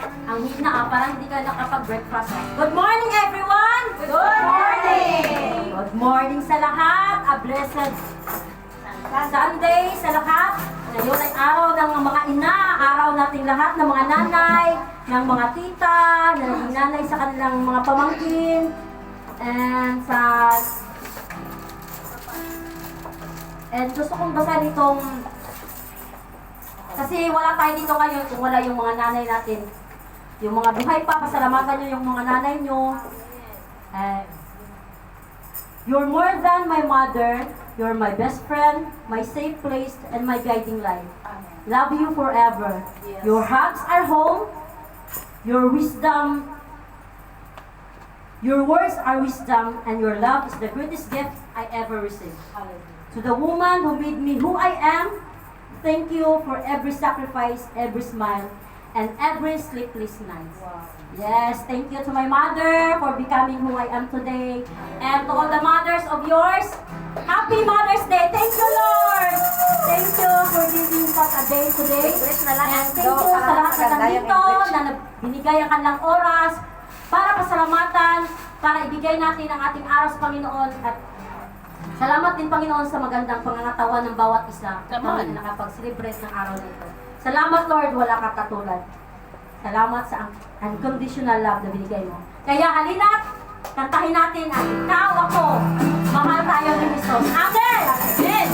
Ang hina parang hindi ka nakapag-breakfast. Good morning, everyone! Good morning! Good morning sa lahat. A blessed Sunday sa lahat. Ngayon ay araw ng mga ina, araw nating lahat ng mga nanay, ng mga tita, ng naging nanay sa kanilang mga pamangkin, and gusto kong basahin itong kasi wala tayo dito ngayon kung wala yung mga nanay natin. Yung mga buhay pa, pasalamatan nyo yung mga nanay nyo. You're more than my mother. You're my best friend, my safe place, and my guiding light. Love you forever. Your hugs are home. Your wisdom, your words are wisdom, and your love is the greatest gift I ever received. To the woman who made me who I am, thank you for every sacrifice, every smile, and every sleepless night. Yes, thank you to my mother for becoming who I am today. And to all the mothers of yours, Happy Mother's Day! Thank you, Lord! Thank you for giving us a day today. And thank you sa lahat na nandito, na binigay ang kanilang oras para pasalamatan, para ibigay natin ang ating araw sa Panginoon. At salamat din, Panginoon, sa magandang pangangatawan ng bawat isa na nakapag-celebrate ng araw na ito. Salamat, Lord, wala ka katulad. Salamat sa unconditional love na binigay mo. Kaya halina't kantahin natin ang ikaw ako. Mahal tayo ni Jesus. Amen! Amen!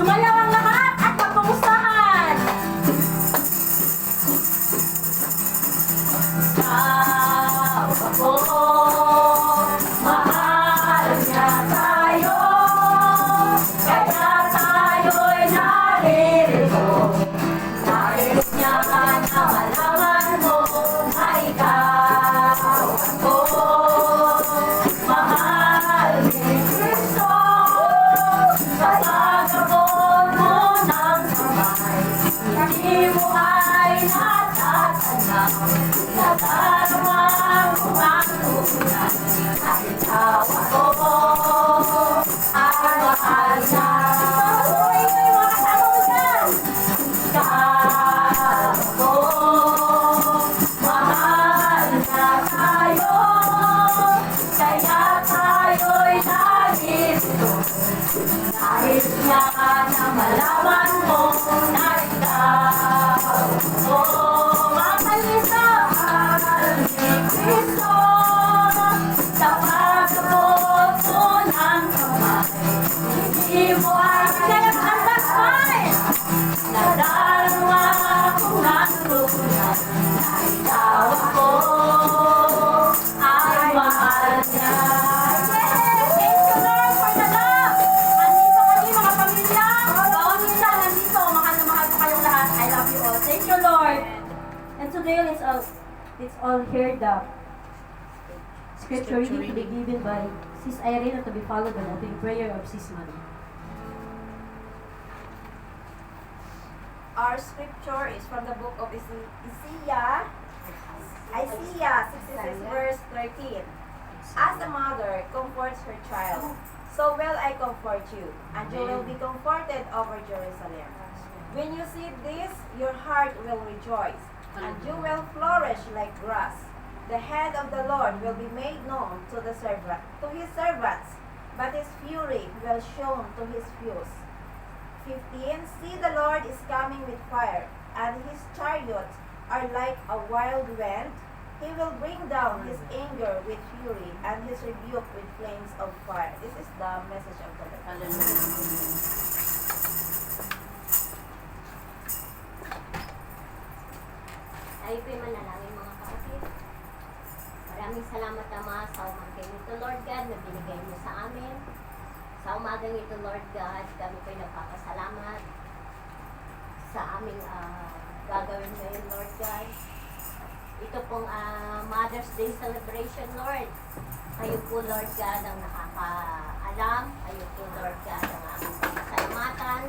Sumayaw ang lahat at magkumustahan! Ikaw ako. Mahal niya tayo. Kaya tayo'y naririto. Nais niya na malaman mo na ikaw ako. Mahal ni Kristo. Kapag abot mo ng kamay, hindi mo ay natatanaw. Nadarama mo ang tunay na ikaw ako ay mahal na. Ito yung mga kasama mo dyan. Ikaw ako, mahal na tayo, kaya tayo'y narito. Nais niya na malaman mo na ikaw ako. Mahal ni Kristo, sa pag-abot mo ng kamay, hindi mo ay kinakasakay. Nadarama ko ng lunas na ikaw ako ay mahal niya. Yes! Thank you, Lord, for the love. Andito kami, mga pamilya. Bawat isa nandito. Mahal na mahal ko kayong lahat. I love you all. Thank you, Lord. And today, let's all hear the scripture reading to be given by Sis Irene and to be followed by the opening prayer of Sis Marie. Our scripture is from the book of Isaiah 66 verse 13. As a mother comforts her child, so will I comfort you, and you will be comforted over Jerusalem. When you see this, your heart will rejoice, and you will flourish like grass. The hand of the Lord will be made known to his servants, but his fury will shown to his foes. 15. See, the Lord is coming with fire, and his chariots are like a wild wind. He will bring down his anger with fury, and his rebuke with flames of fire. This is the message of the Lord. Tayo po'y manalangin, mga kapatid. Maraming salamat, Ama, sa umagang ito, Lord God, na binigay mo sa amin. Sa umagang ito, Lord God, kami po'y nagpapasalamat sa aming gagawin ngayon, Lord God. Ito pong Mother's Day celebration, Lord. Kayo po, Lord God, ang nakakaalam. Kayo po, Lord God, ang aming pasalamatan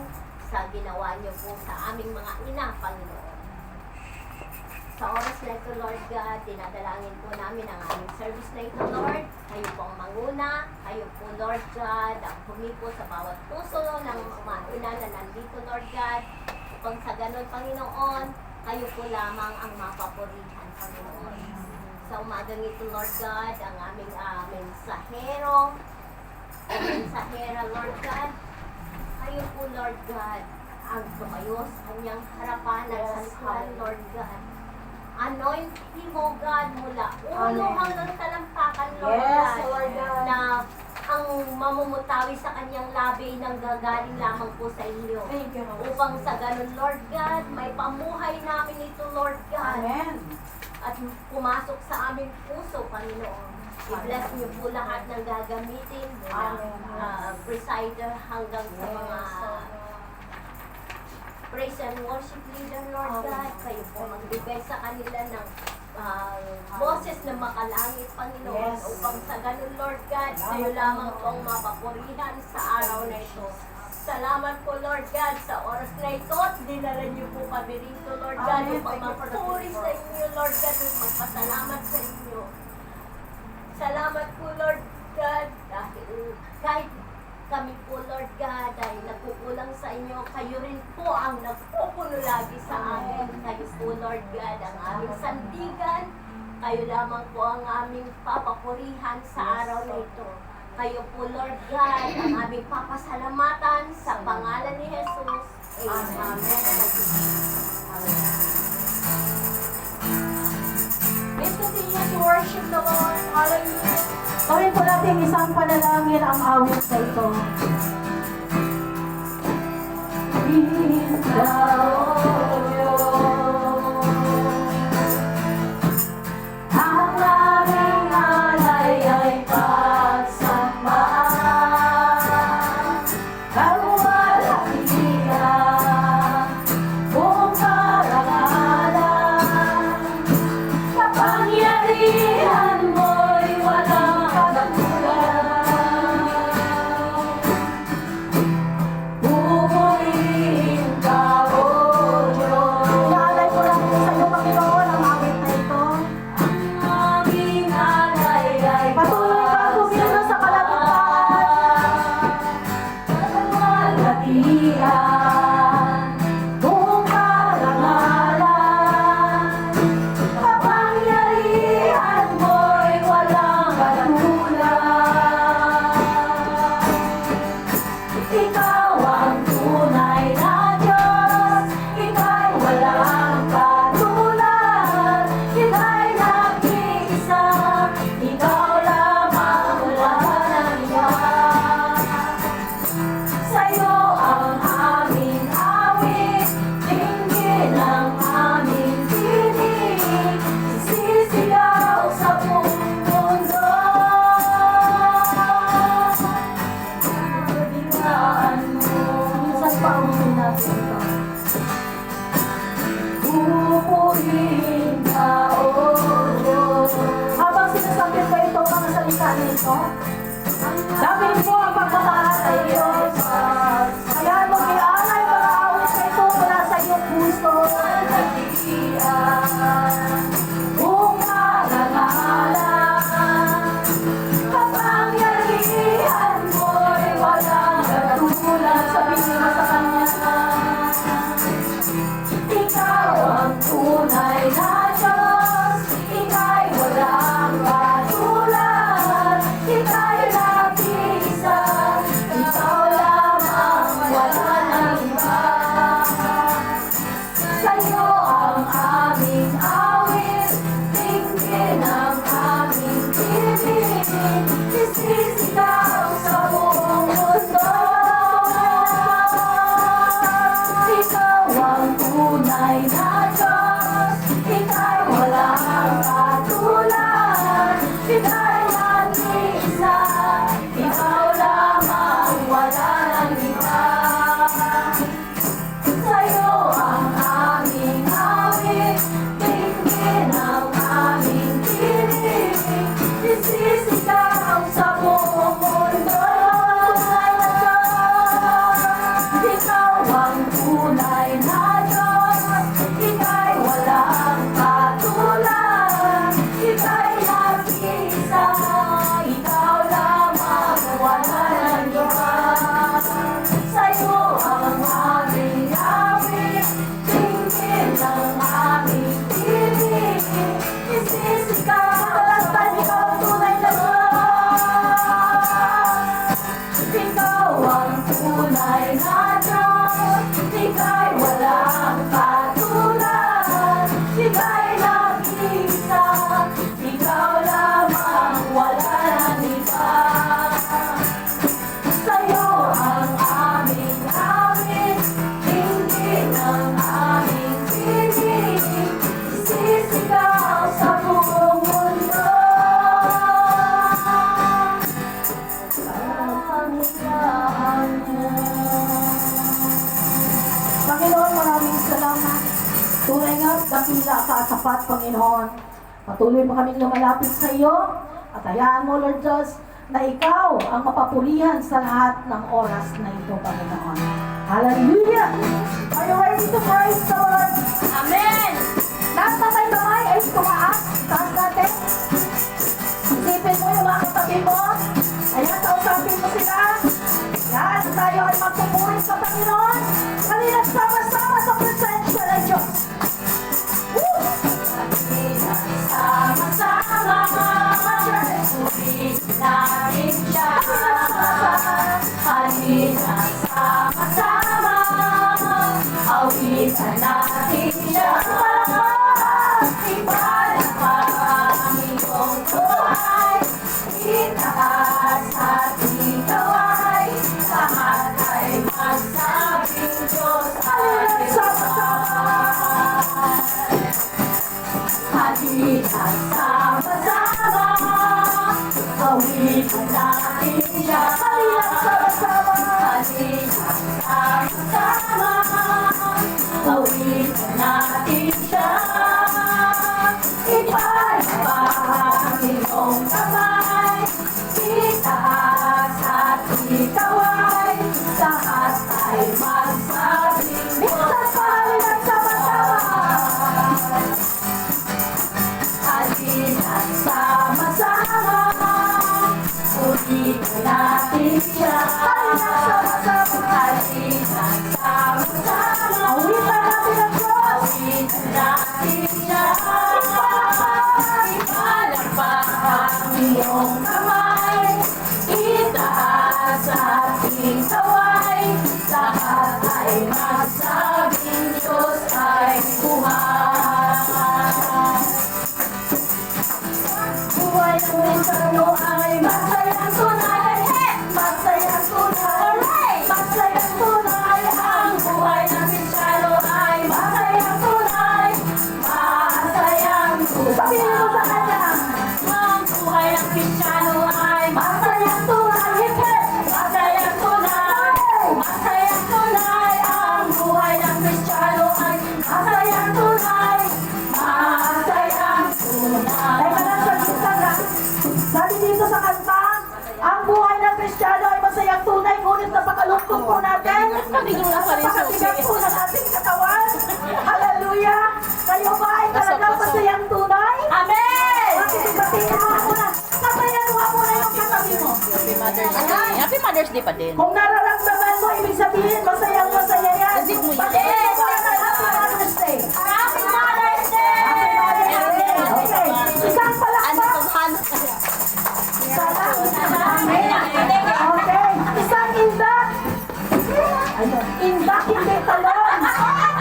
sa ginawa niyo po sa aming mga ina, Panginoon. Sa oras na ito, Lord God, dinadalangin po namin ang aming service na ito, Lord. Kayo po ang manguna. Kayo po, Lord God, ang humipo sa bawat puso ng mga ina na nandito, Lord God. Upang sa ganun, Panginoon, kayo po lamang ang mapapurihan, Panginoon. Sa umagang ito, Lord God, ang aming mensahera, Lord God, kayo po, Lord God, ang tumayo sa kanyang harapan at salikuhan, Lord God. Anoint him, O God, mula ulo hanggang talampakan, Lord Yes, God, Lord God. na ang mamumutawi sa kanyang labi nang gagaling lamang po sa inyo. Thank you, Lord. Upang sa ganun, Lord God, may pamuhay namin ito, Lord God. Amen. At pumasok sa aming puso, Panginoon. I-bless niyo po lahat ng gagamitin mula Amen. presider hanggang sa mga Yes, praise and worship leader, Lord Amen. God. Kayo po magbigay sa kanila ng boses na makalangit, Panginoon. Yes. Upang sa ganun, Lord God, kayo lamang po ang mapapurihan sa araw na ito. Salamat po, Lord God, sa oras na ito at dinala niyo po kami rito, Lord God, Amen. upang Thank you for the mapuri favor. sa inyo, Lord God, at magpasalamat sa inyo. Salamat po, Lord God, dahil kahit kami po, Lord God, ay nagkukulang sa inyo, kayo rin po ang nagpupuno lagi sa amin. Kayo po, Lord God, ang aming sandigan. Kayo lamang po ang aming papapurihan sa araw na ito. Kayo po, Lord God, ang aming papasalamatan sa pangalan ni Jesus. Amen. Let's continue to worship the Lord. Hallelujah. Gawin po natin isang panalangin ang awit na ito. Ang aming alay ay pagsamba. Kalwalhatian, buong karangalan. Kapangyarihan mo'y walang katulad. Pupurihin ka, O Diyos. Inaalay ko lang sa iyo, Panginoon, ang awit na ito. Ang aming alay ay patuloy ka kumilos sa kalagitnaan. Kalwalhatian, buong karangalan. Kapangyarihan mo'y walang katulad. Ikaw ang tunay na Diyos, ika'y walang katulad. Ika'y nag-iisa, ikaw lamang walang iba. Sa'yo ang aming awit, dinggin ang aming tinig, sisigaw sa buong mundo. Biglaan mo, minsan pa ulit natin ito. Pupurihin ka, O Diyos. Habang sinasabi ko ito, mga salita nito, damin mo ang pagmamahal sa Diyos. Kaya mo ialay mga awit na ito mula sa iyong puso. Buong karangalan, kapangyarihan mo'y walang katulad. Sabihin mo sa Kanya, ikaw ang tunay na Diyos, ika'y walang katulad. Ika'y nag-iisa, ikaw lamang dakila ka at sapat, Panginoon. Patuloy mo kaming lumalapit sa iyo at hayaan mo, Lord Diyos, na ikaw ang mapapurihan sa lahat ng oras na ito, Panginoon. Hallelujah! Are you ready to praise the Lord? Amen! Lahat na may kamay ay tumaas. Taas natin. Isipin mo yung mga katabi mo. Ayan, kausapin mo sila. Yan, tayo ay magpupuri sa Panginoon. Halina sama-sama sa presensya ng Diyos. Woo! Sama-sama, puri natin siya. Halina sama-sama, awitan natin siya. Ipalakpak ang iyong buhay, itaas at ikaway, lahat ay magsabing Diyos ay sama. Halina sama-sama, awitan natin siya. Halina sama-sama, halina sama-sama, awitan natin siya. Ipalakpak ang iyong kamay, itaas at ikaway, lahat ay magsabing Diyos ay sama-sama. Halina sama-sama, ulitin natin siya. Halina sama-sama, halina sama-sama, Awitan natin ang Diyos. ulitin natin siya. Ipalakpak ang iyong kamay, itaas at ikaway, lahat ay magsabing Diyos ay buhay. Buhay ng Kristiyano ay masayang tunay. Masayang tunay. Masayang tunay. Ang buhay ng Kristiyano ay masayang tunay. Masayang tunay. Sabihin mo sa kanya. Ang buhay ng Kristiyano ay masayang tunay. Masayang tunay. Masayang tunay. Ang buhay ng Kristiyano ay masayang tunay. Masayang tunay. Teka lang sa gitna na. Sabi dito sa kanta, ang buhay ng Kristiyano ay masayang tunay, ngunit napakalungkot po natin. Napakatigas po ng ating katawan. Hallelujah! Kayo ba ay talagang masayang tunay? Amen! Batiin mo nga muna. Kasayan mo nga muna yung katabi mo. Happy Mother's Day pa din. Kung nararamdaman mo, ibig sabihin, masayang masaya yan. Isip mo yan. Batiin mo yan ang Happy Mother's Day. Happy Mother's Day! Happy Mother's Day. Okay. Isang Ano palakpak. to, Han? Isa lang. Okay. Isang indak. Ayun. Indak, hindi talon.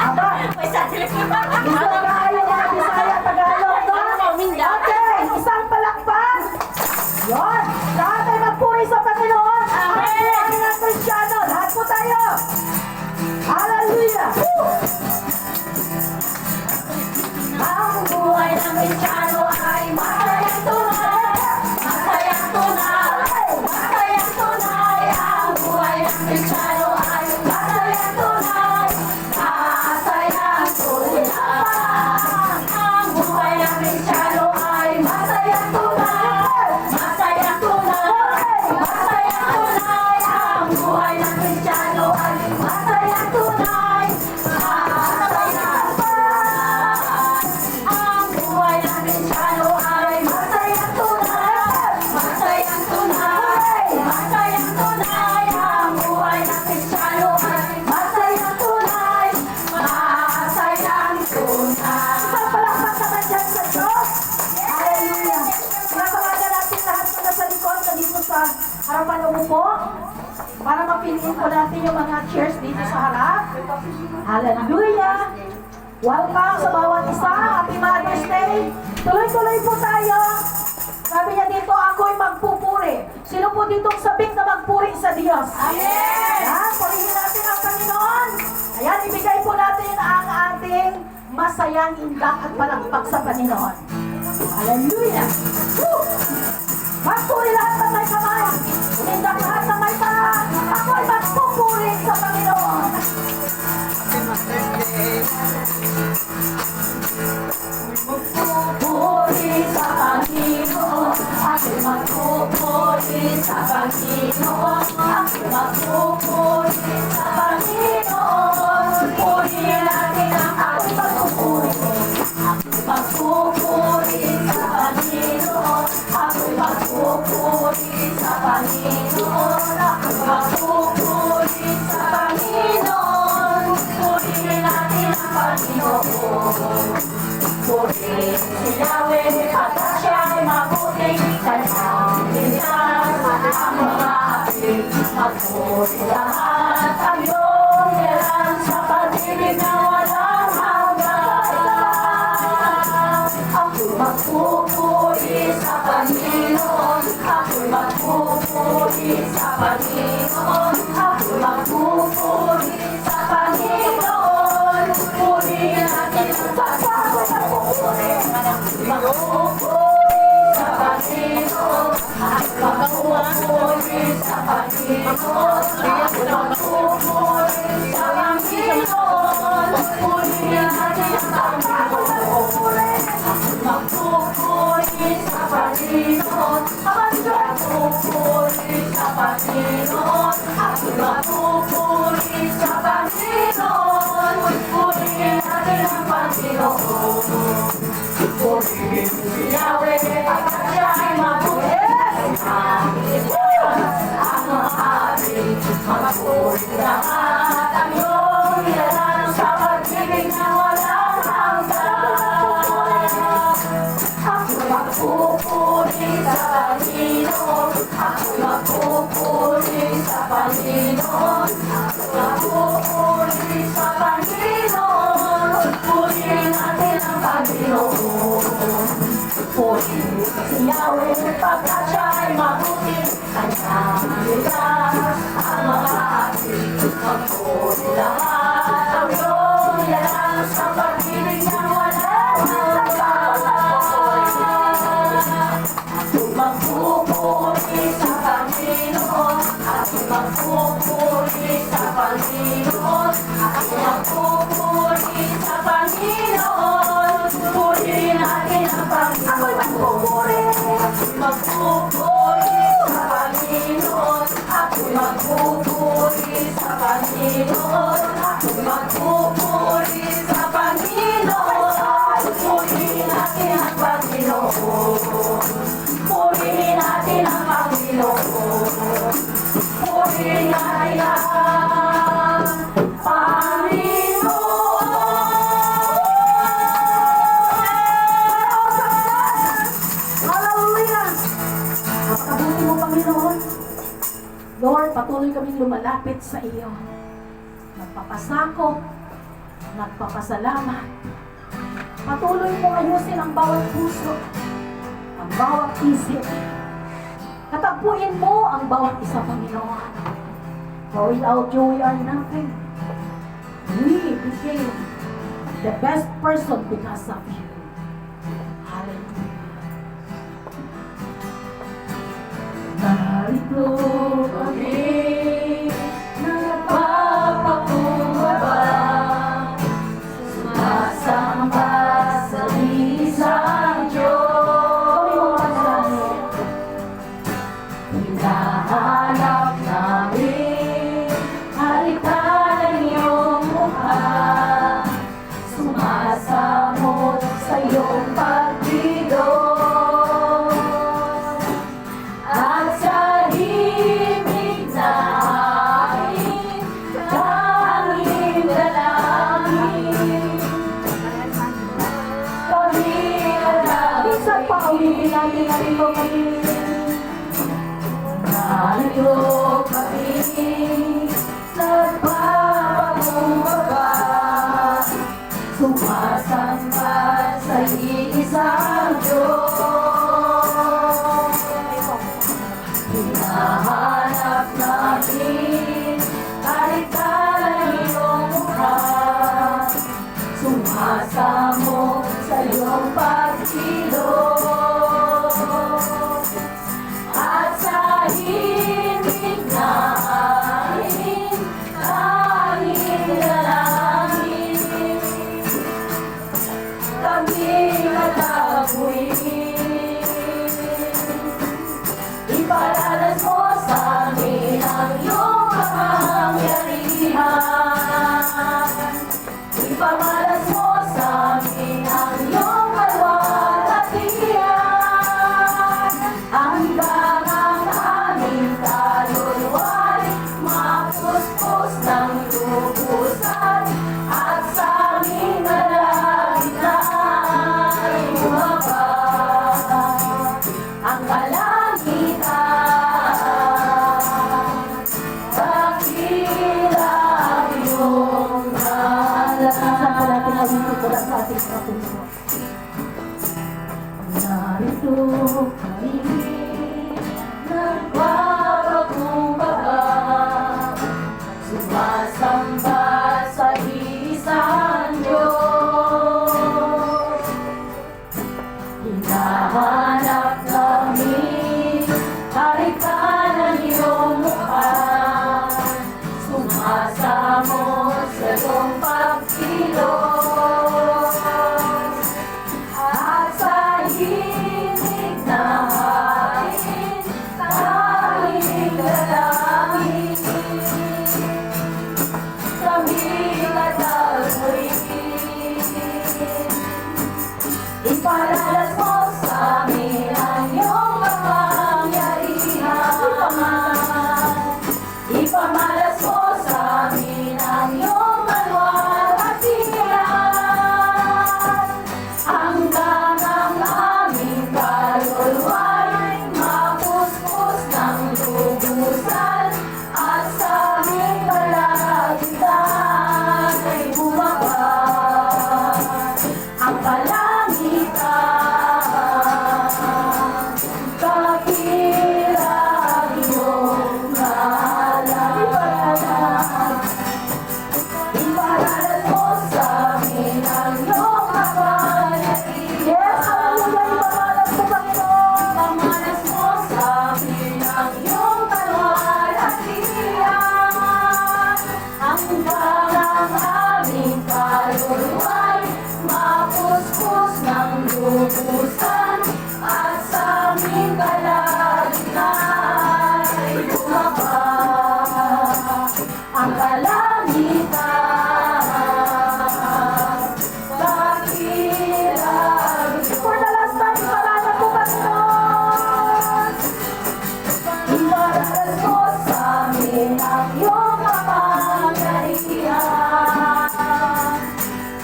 Aba. Gusto na ayaw mga Bisaya, Tagalog, no? Okay. Isang palakpak. Yun. Lahat ay magpuri sa Panginoon. Ang buhay ng Kristiyano. Lahat po tayo. Hallelujah. Woo! Ang buhay ng Kristiyano ay masayang tunay. Masayang tunay. Masayang tunay. Ang buhay ng Kristiyano ay masayang tunay. Masayang tunay. Ang buhay ng Kristiyano ay masayang tunay. Masayang tunay. Masayang tunay. Ang buhay ng Kristiyano ay masayang tunay. Masayang tunay. Ang buhay ng Kristiyano ay masayang tunay. Masayang tunay. Masayang tunay. Ang buhay ng Kristiyano ay masayang tunay. Masayang tunay. Isang palakpak naman dyan sa Diyos. Hallelujah. Pinatawagan natin lahat na nasa likod na dito sa harapan ng upo para mapiliin po natin yung mga chairs dito sa harap. Hallelujah. Welcome sa bawat isa. Happy Mother's Day. Tuloy-tuloy po tayo. Sabi niya dito, ako'y magpupuri. Sino po ditong sabik na magpuri sa Diyos? Amen! Ayan, purihin natin ang Panginoon. Ayan, ibigay po natin ang ating masayang indak at palakpak sa Panginoon. Hallelujah! Woo! Magpuri lahat ng may kamay. Indak lahat ng may paa. Ako'y magpupuri sa Panginoon. Happy Mother's Day. Magpupuri sa Panginoon, ako'y magpupuri sa Panginoon, ako'y magpupuri sa Panginoon. Purihin natin ang ating pagpupuri. Ako'y magpupuri sa Panginoon, ako'y magpupuri sa Panginoon, ako'y magpupuri sa Panginoon. Purihin natin ang Panginoon. Purihin si Yahweh, pagkat siya'y mabuting, kanyang linas ang mga api. Magpuri lahat ang iyong yaran sa pag-ibig na walang hanggan. Ako'y magpupuri sa Panginoon, ako'y magpupuri sa Panginoon, ako'y magpupuri sa Panginoon. Purihin natin ang pagpapuri. Ako'y magpupuri sa Panginoon, ako'y magpupuri sa Panginoon, ako'y magpupuri sa Panginoon. Purihin natin ang pagpapuri. Ako'y magpupuri sa Panginoon, ako'y magpupuri sa Panginoon, ako'y magpupuri sa Panginoon. Purihin natin ang Panginoon. Purihin si Yahweh, pagkat siya'y mabuti. Ang mga hari, magpuri lahat ang iyong yaran sa pag-ibig na walang hanggan. Ako'y magpupuri sa Panginoon, ako'y magpupuri sa Panginoon, ako'y magpupuri sa Panginoon. Purihin natin ang Panginoon. Purihin si Yahweh, pagkat siya'y mabuti, kanyang linas ang mga api. Magpuri lahat ang iyong yaran sa pag-ibig na walang hanggan. Ako'y magpupuri sa Panginoon, ako'y magpupuri sa Panginoon, ako'y magpupuri sa Panginoon. Purihin natin ang Panginoon. Ako'y magpupuri. Ako'y magpupuri sa Panginoon, ako'y magpupuri sa Panginoon, ako'y magpupuri sa Panginoon. Purihin natin ang Panginoon. Purihin natin ang Panginoon. Purihin natin ang Hallelujah! Napakabuti mo, Panginoon. Lord, patuloy kaming lumalapit sa iyo. Nagpapasakop, nagpapasalamat. Patuloy mo ayusin ang bawat puso, ang bawat isip. Katagpuin mo ang bawat isa, Panginoon. For without you, we are nothing. We became the best person because of you. Hallelujah. Narito kami, nagpapakumbaba, sumasamba sa isang Diyos. Hinahanap namin, halikan ang iyong mukha, sumasamot sa iyong pagdilo. At sa himig na aking tanging dalangin, kami namin sa pauwi natin narito kami. Narito kami, nagpapakumbaba, sumasamba sa iisang Diyos. Hinahanap namin, halikan ang iyong mukha, sumasamo sa iyong pagkilos. At sa himig na aming tanging dalangin, at ako'y iparanas mo sa amin ang iyong kapangyarihan. Ipamalas mo sa amin ang iyong kalwalhatian. Hanggang ang aming kaluluwa'y mapuspos ng lubusan, at sa aming kalagitnaan ay bumaba ang kalangitan. Dakila ang iyong ngalan. Minsan po natin ang mula sa ating mga puso. Narito kami, nagpapakumbaba, sumasamba sa isang Diyos. Hinahanap namin karikan ng iyong mukha, sumasamo sa iyong pagkilos, at sa himig na hain tanging dalangin. Kami at ako'y iparanas mo sa amin ang iyong kapangyarihan. Ipamalas mo sa amin ang iyong kalwalhatian. Hanggang ang aming kaluluwa'y mapuspos ng lubusan, at sa aming kalagitnaan ay bumaba ang kalangitan. Dakila ang iyong ngalan. Iparanas mo sa amin ang iyong kapangyarihan. Yes, hallelujah. Ipamalas mo, Panginoon. Ipamalas mo sa amin ang iyong kalwalhatian. Hanggang ang aming kaluluwa'y mapuspos ng lubusan, at sa aming kalagitnaan ay bumaba ang kalangitan. Dakila ang iyong for the last time, iparanas mo, Panginoon. Iparanas mo sa amin ang iyong kapangyarihan.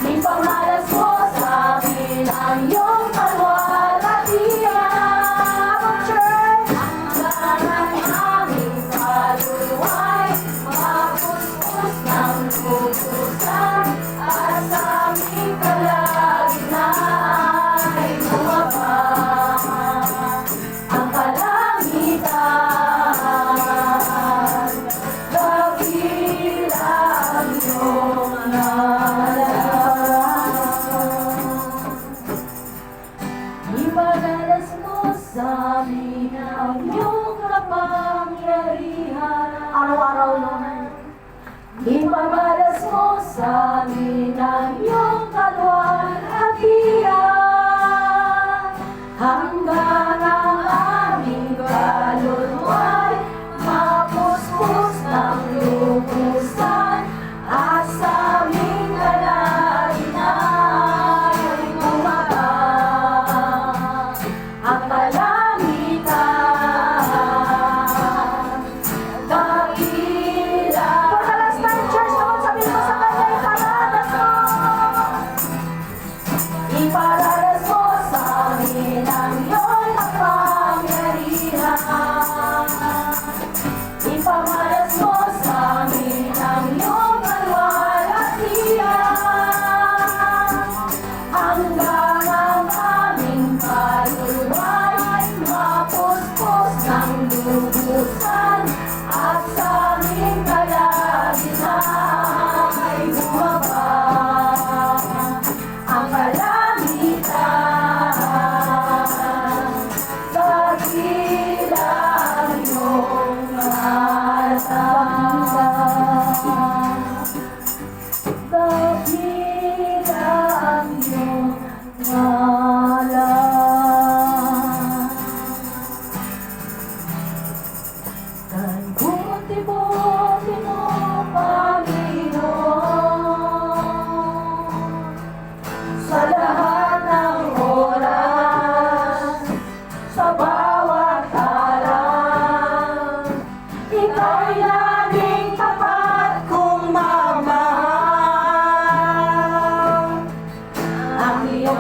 Ipamalas mo sa amin ang iyong kalwalhatian. Church, hanggang ang aming kaluluwa'y mapuspos ng lubusan, at sa aming kalagitnaan ay bumaba ang kalangitan. Dakila ang iyong ngalan. Ipadalas mo sa amin ang iyong kapangyarihan. Araw-araw, Lord. Ipamalas mo sa amin ang iyong kalwalhatian. Hanggang ang aming kaluluwa'y mapuspos ng lubusan, at sa aming kalagitnaan ay bumaba ang kalangitan. Dakila. For the last time, church, naman sabihin mo sa kanya, iparanas mo. Iparanas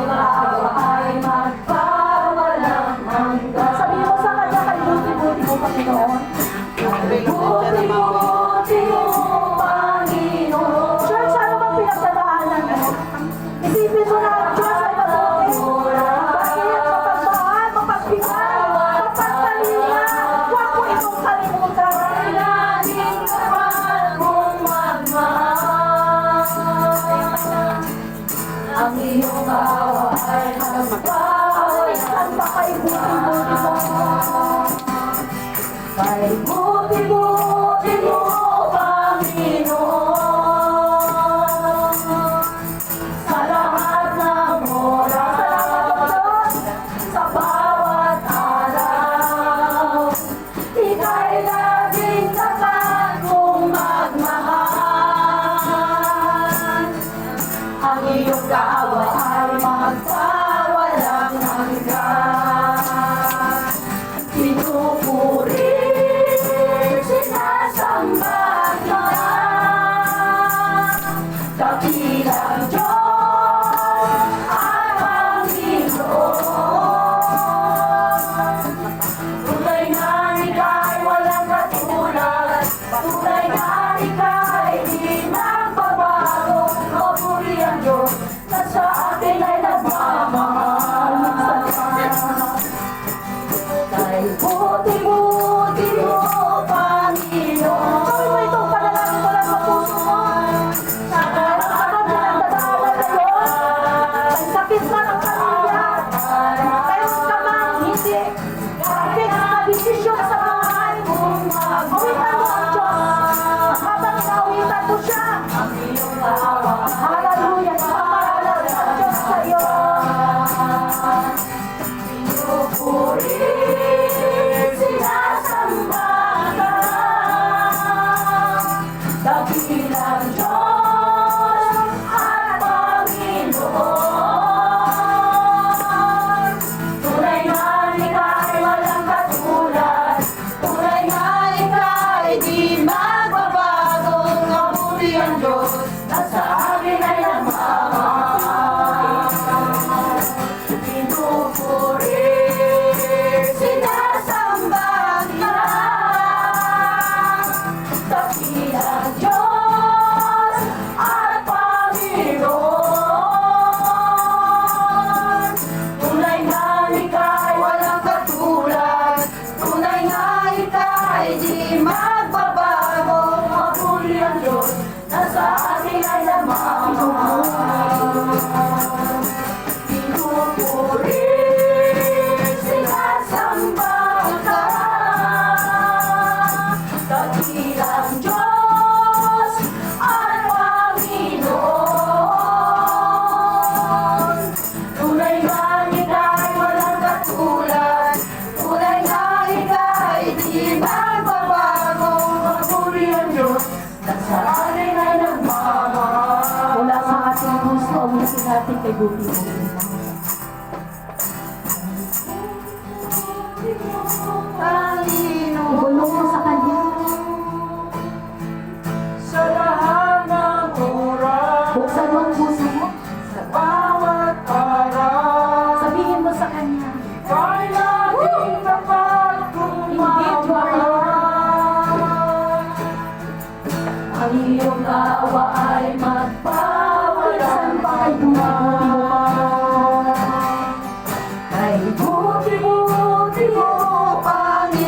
iyong awa ay magpawalang hanggan. Sabihin mo sa kanya, kay buti-buti mo, Panginoon. Buti-buti mo, Panginoon. Church, ano bang pinagdadaanan mo? Isipin mo na ang Diyos ay mabuti. Bakit? Mapagmahal, mapagbigay, mapagtalinga. Huwag mo itong kalimutan. Kailangan kapal mong magmahal. Ang iyong awa ay magpawalan pa kay buti-buti mo. Kay buti-buti mo, Panginoon. Sa lahat ng oras, sa bawat araw, ika'y laging tapat kong magmahal. Ang iyong kaawa ay magpawalang hanggan. Pinupuri, sinasamba ka, dakilang Diyos at Panginoon. Tunay na ika'y walang katulad, tunay na ika'y di nagbabago. Mapuri ang Diyos na sa akin ay nagmamahal. Kay buti-buti mo, Panginoon. Gawin mo itong panalangin mula sa puso mo. Sa karamdaman pinagdadaanan ngayon, may sakit na ng pamilya, mayroon ka mang hindi fix na desisyon sa buhay. Awitan mo ang Diyos. Habang inawitan mo siya, hallelujah, ipaparalan ang Diyos sa iyo. Pinupuri, sinasamba ka, dakilang Diyos at Panginoon. Tunay na ika'y walang katulad, tunay na ika'y di magbabago. Mapuri ang Diyos na sa akin ay nagmamahal. Pinupuri, sinasamba ka, dakilang Diyos at Panginoon. Tunay na ika'y walang katulad, tunay na ika'y di magbabago. Mapuri ang Diyos na sa akin ay nagmamahal. Pinupuri, sinasamba ka, dakilang Diyos at Panginoon. Tunay na ika'y walang katulad, tunay na ika'y di magbabago. Mapuri ang Diyos na sa akin ay nagmamahal. Mula sa ating puso, awitin natin kay buti mo. Ibulong mo sa Kanya. Sa lahat ng oras, Buksan mo ang puso mo. sa bawat araw, Sabihin mo sa Kanya. ika'y laging tapat kong Indeed, you are magmahal. Ang iyong awa ay magpawalan pa kay buti mo. Kay buti-buti mo, Panginoon.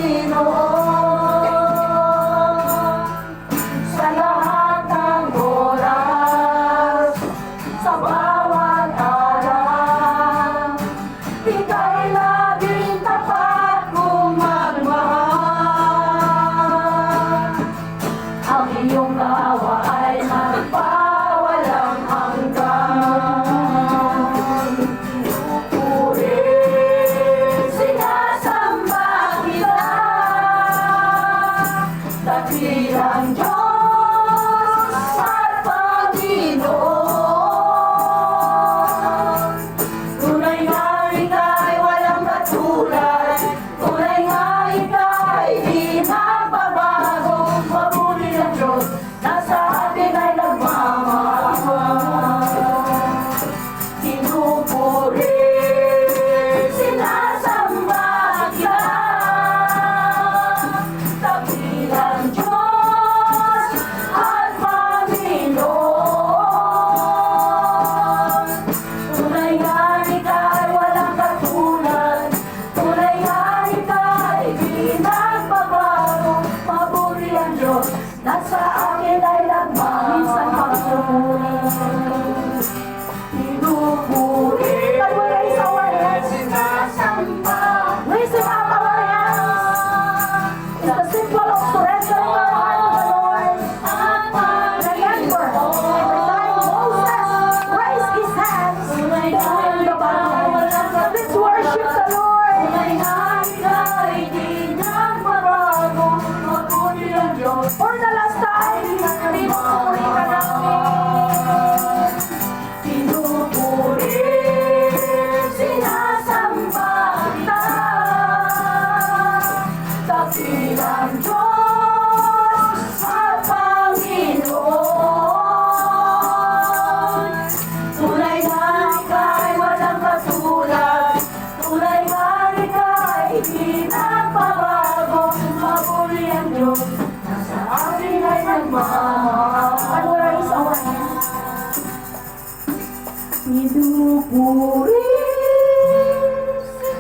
Pinupuri,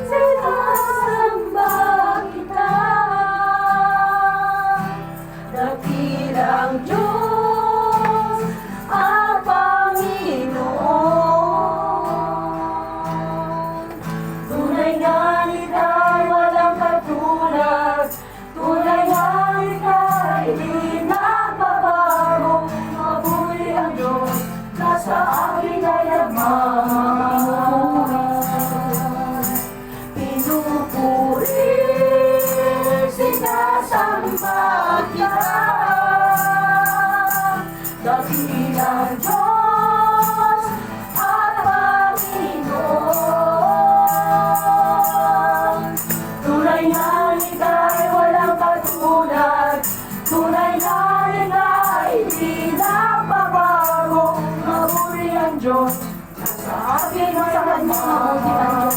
sinasamba kita, dakilang Diyos at Panginoon. Tunay nga ika'y walang katulad, tunay nga ika'y di nagbabago. Mabuti ang Diyos na sa akin ay nagmamahal. Pinupuri, sinasamba kita, dakilang Diyos at Panginoon. Tunay nga ika'y walang katulad, tunay nga ika'y di nagbabago. Mabuti ang Diyos na sa akin ay nagmamahal.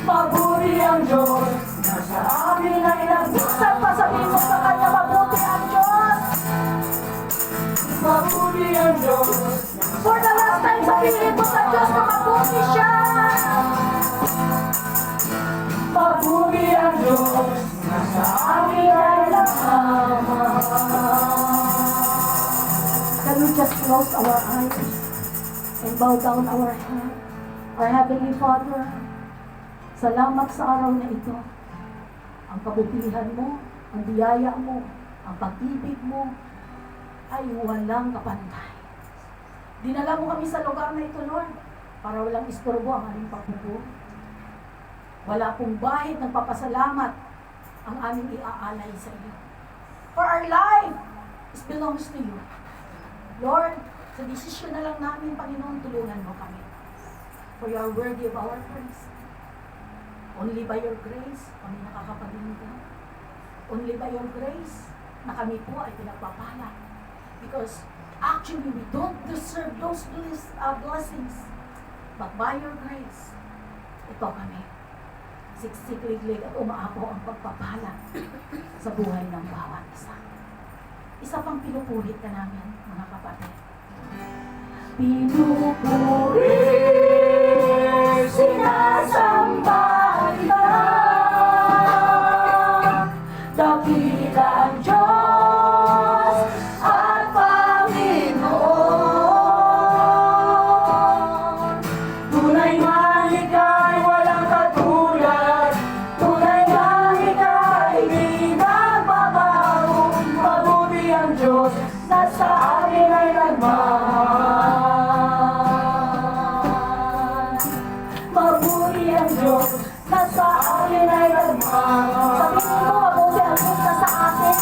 Mabuti ang Diyos na sa amin ay nagbuksan. Pasabihin mo sa Kanya, mabuti ang Diyos. Mabuti ang Diyos. For the last time, sabihin mo sa Diyos na mabuti siya. Mabuti ang Diyos na sa amin ay nagmamahal. Can we just close our eyes and bow down our head? Our Heavenly Father, salamat sa araw na ito. Ang kabutihan mo, ang biyaya mo, ang pag-ibig mo ay walang kapantay. Dinala mo kami sa lugar na ito, Lord, para walang istorbo ang aming pagbubuhay. Wala pong bahid ng papasalamat ang aming iaalay sa iyo. For our life belongs to you. Lord, sa desisyon na lang namin, Panginoon, tulungan mo kami. For you are worthy of our praise. Only by your grace, kami nakakapaglinda. Only by your grace, na kami po ay pinagpapala. Because actually, we don't deserve those blessings. But by your grace, ito kami. Siksik-liglig at umaapaw ang pagpapala sa buhay ng bawat isa. Isa pang pinupulit ka namin, mga kapatid. Pinupuri, sinasamba kita, dakilang Diyos at Panginoon. Tunay nga ika'y walang katulad, tunay nga ika'y di nagbabago. Mabuti ang Diyos na sa akin ay nagmahal. Mabuti ang Diyos na sa akin ay nagmahal. Sabihin mo, mabuti ang Diyos na sa akin.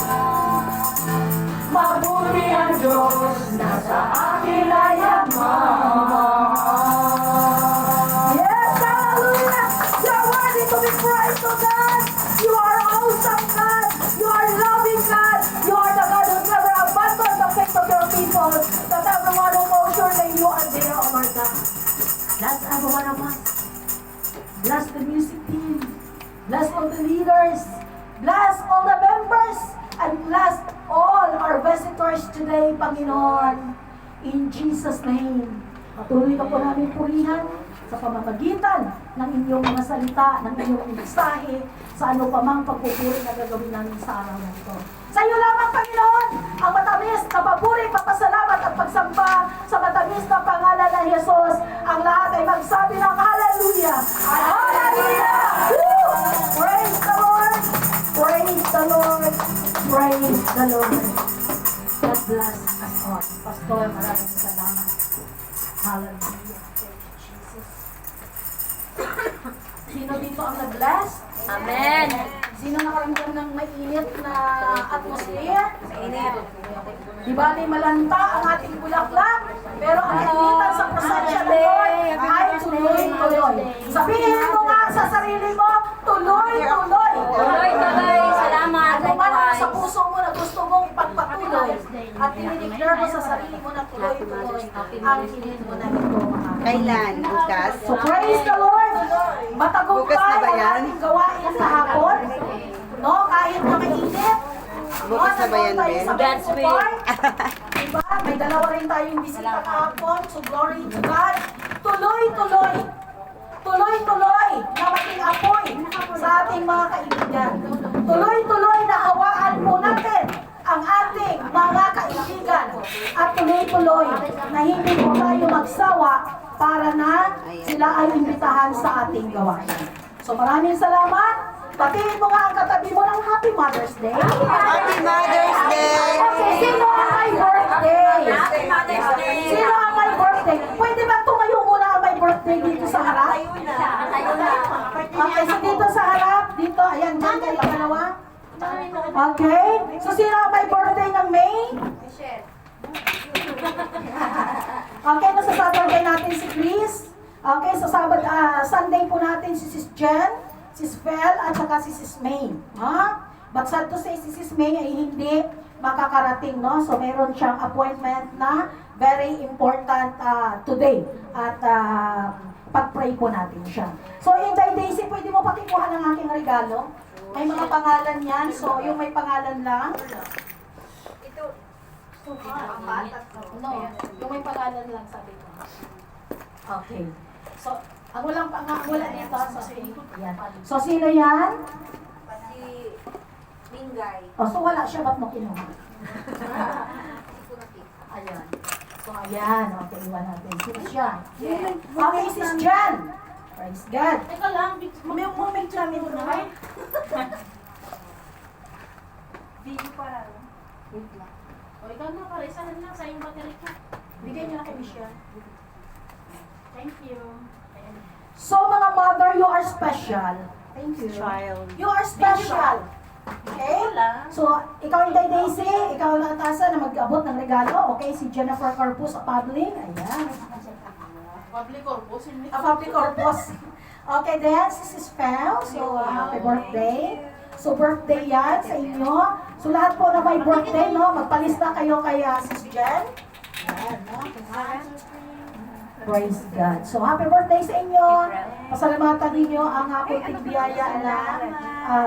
Mabuti ang Diyos na sa akin ay nagmahal. Yes, hallelujah! You're worthy to be praised, O God! You are awesome, God! You are loving, God! You are the God who never abandoned the faith of your people. That everyone who knows your name, you are there, O Lord God. Bless every one of us. Bless the music team. Bless all the leaders. Bless all the members. And bless all our visitors today, Panginoon. In Jesus' name. Patuloy ka po namin purihan sa pamamagitan ng inyong mga salita, ng inyong mensahe, sa ano pa mang pagpupuri na gagawin namin sa araw na ito. Sa iyo lamang, Panginoon, ang matamis na papuri, papasalamat at pagsamba sa matamis na pangalan ng Jesus. Ang lahat ay magsabi ng hallelujah! Hallelujah! Woo! Praise the Lord! Praise the Lord! Praise the Lord! God bless us all. Pastor, maraming salamat. Hallelujah. Thank you, Jesus. Sino dito ang na-bless? Amen. Sino nakaramdam ng mainit na atmosphere? Mainit. Di ba malanta ang ating bulaklak? Pero ang initan sa presensya ng Lord ay tuloy-tuloy. Sabihin mo nga sa sarili mo, tuloy-tuloy. Tuloy-tuloy. Salamat. Ano man ang sa puso mo na gusto mong ipagpatuloy at dinideclare mo sa sarili mo na tuloy-tuloy ang hinit mo na ito. Kailan? Bukas? So praise the Lord! Matagumpay Bukas na ba ang yan? ating gawain sa hapon. No, kahit na mainit. Bukas na ba yan, Ben? God's will. Diba? May dalawa rin tayong bisita kahapon. So glory to God. Tuloy-tuloy. Tuloy-tuloy na maging apoy sa ating mga kaibigan. Tuloy-tuloy na hawaan po natin ang ating mga kaibigan. At tuloy-tuloy na hindi po tayo magsawa para na sila ay imbitahan sa ating gawain. So maraming salamat. Batiin mo nga ang katabi mo ng Happy Mother's Day. Happy Mother's Day! Okay, sino ang may birthday? Happy Mother's Day! Sino ang may birthday? Pwede ba tumayo muna ang may birthday dito sa harap? Okay, so dito sa harap, dito, ayan, dyan kayo, pangalawa. Okay, so sino ang may birthday ng May? Michelle. Okay, nasa Saturday natin si Chris. Okay, so Sunday po natin si Sis Jen, Sis Fel, at saka si Sis May. Ha? But sad to say, si Sis May ay hindi makakarating, no? So meron siyang appointment na very important today. At pag-pray po natin siya. So Inday Daisy, pwede mo pakikuha ng aking regalo? May mga pangalan yan. So yung may pangalan lang. Ito. No, yung may pangalan lang sabi ko. Okay. So, ang wala dito, yan. So, sino yan? Si Lingay. Oh, so wala siya, ba't mo kinuha? Ayan. So, ayan. Okay, iwan natin. Sino siya? Okay, sis Jan. Praise God. Teka lang, may moment namin na. Video para. Wait lang. O, ikaw na, para isahan lang sa iyong battery ko. Bigay niyo na kay Michelle. Thank you. So, mga mother, you are special. Thank you. Child. You are special. Okay? So, ikaw Inday Daisy, ikaw lang atasa na mag-abot ng regalo. Okay, si Jennifer Corpus Pabling. Ayan. Public corpus, hindi. Public Corpus. Okay, then, si Sis Fel. So, happy birthday. So, birthday yan sa inyo. So, lahat po na may birthday, no? Magpalista kayo kay Sis Jen. Ayan, no? Praise God. So, happy birthday sa inyo. Pasalamatan ninyo ang aking biyaya na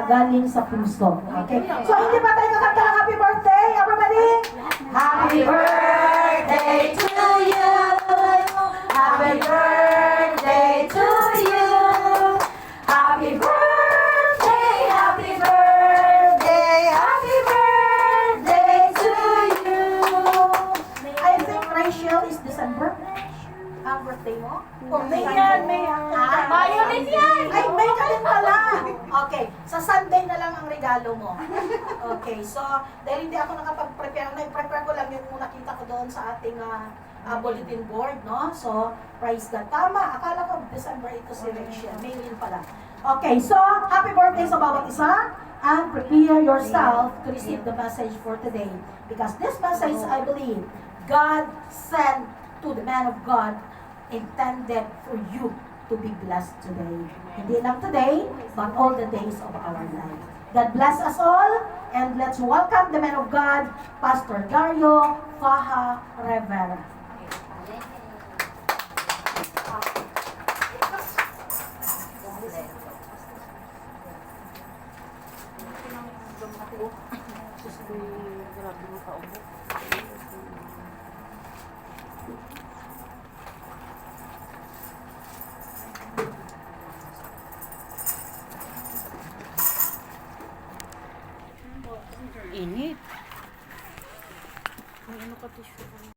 galing sa puso. Okay? So, hindi ba tayo kakanta ng happy birthday? Everybody? Happy birthday to you. Happy birthday to you. Happy birthday, happy birthday, happy birthday to you. I think Rachel is December. Ang birthday mo? O May yan, May. Mayo din yan! Ay, May ka din pala. Okay, sa Sunday na lang ang regalo mo. Okay, so, dahil hindi ako nakapag-prepare, nag-prepare ko lang yung nakita ko doon sa ating bulletin board, no? So, praise God. Tama, akala ko December ito si Rachel. May yun pala. Okay, so, happy birthday sa bawat isa. And prepare yourself to receive the message for today. Because this message, I believe, God sent to the man of God intended for you to be blessed today. Hindi lang today, but all the days of our life. God bless us all, and let's welcome the man of God, Pastor Dario Faha Rivera.